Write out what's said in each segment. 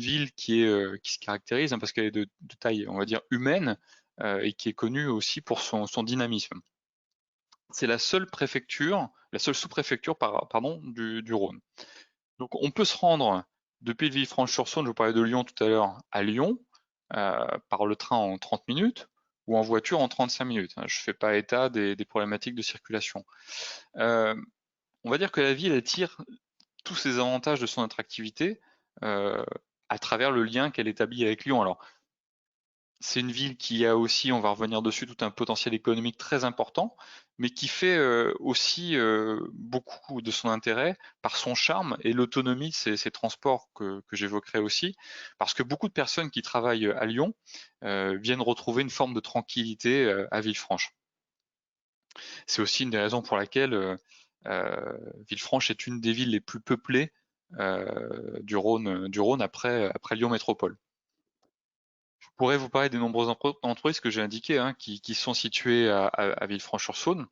ville qui se caractérise parce qu'elle est de taille, on va dire, humaine et qui est connue aussi pour son dynamisme. C'est la seule préfecture, la seule sous-préfecture du Rhône. Donc on peut se rendre depuis Villefranche-sur-Saône, je vous parlais de Lyon tout à l'heure, à Lyon, par le train en 30 minutes ou en voiture en 35 minutes. Je ne fais pas état des problématiques de circulation. On va dire que la ville attire tous ces avantages de son attractivité à travers le lien qu'elle établit avec Lyon. Alors, c'est une ville qui a aussi, on va revenir dessus, tout un potentiel économique très important, mais qui fait aussi beaucoup de son intérêt par son charme et l'autonomie de ses transports que j'évoquerai aussi, parce que beaucoup de personnes qui travaillent à Lyon viennent retrouver une forme de tranquillité à Villefranche. C'est aussi une des raisons pour laquelle Villefranche est une des villes les plus peuplées du Rhône après Lyon Métropole. Je pourrais vous parler des nombreuses entreprises que j'ai indiquées, qui sont situées à Villefranche-sur-Saône,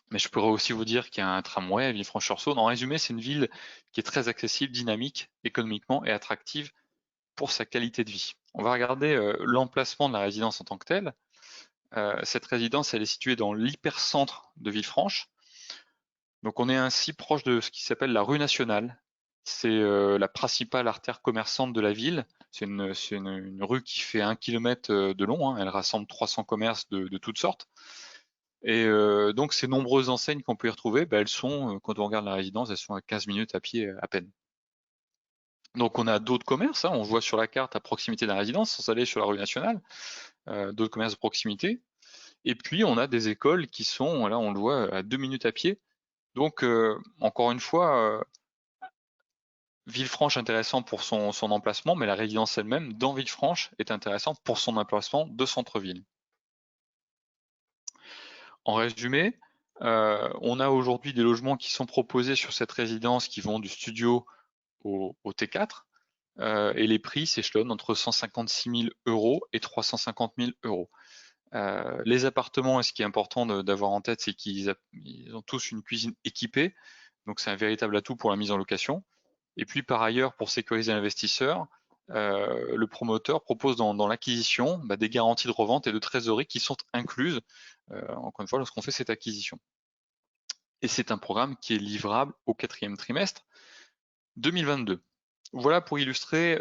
mais je pourrais aussi vous dire qu'il y a un tramway à Villefranche-sur-Saône. En résumé, c'est une ville qui est très accessible, dynamique, économiquement et attractive pour sa qualité de vie. On va regarder l'emplacement de la résidence en tant que telle. Cette résidence, elle est située dans l'hypercentre de Villefranche. Donc on est ainsi proche de ce qui s'appelle la rue nationale. C'est la principale artère commerçante de la ville. C'est une rue qui fait 1 kilomètre de long. Elle rassemble 300 commerces de toutes sortes. Et donc ces nombreuses enseignes qu'on peut y retrouver, elles sont, quand on regarde la résidence, elles sont à 15 minutes à pied à peine. Donc on a d'autres commerces, on voit sur la carte à proximité de la résidence, sans aller sur la rue nationale, d'autres commerces de proximité. Et puis on a des écoles qui sont, là on le voit, à 2 minutes à pied. Donc encore une fois, Villefranche intéressant pour son emplacement, mais la résidence elle-même dans Villefranche est intéressante pour son emplacement de centre-ville. En résumé, on a aujourd'hui des logements qui sont proposés sur cette résidence qui vont du studio au T4, et les prix s'échelonnent entre 156 000 € et 350 000 €. Les appartements, et ce qui est important d'avoir en tête, c'est qu'ils ont tous une cuisine équipée, donc c'est un véritable atout pour la mise en location. Et puis par ailleurs, pour sécuriser l'investisseur, le promoteur propose dans l'acquisition des garanties de revente et de trésorerie qui sont incluses, encore une fois, lorsqu'on fait cette acquisition. Et c'est un programme qui est livrable au 4e trimestre 2022. Voilà pour illustrer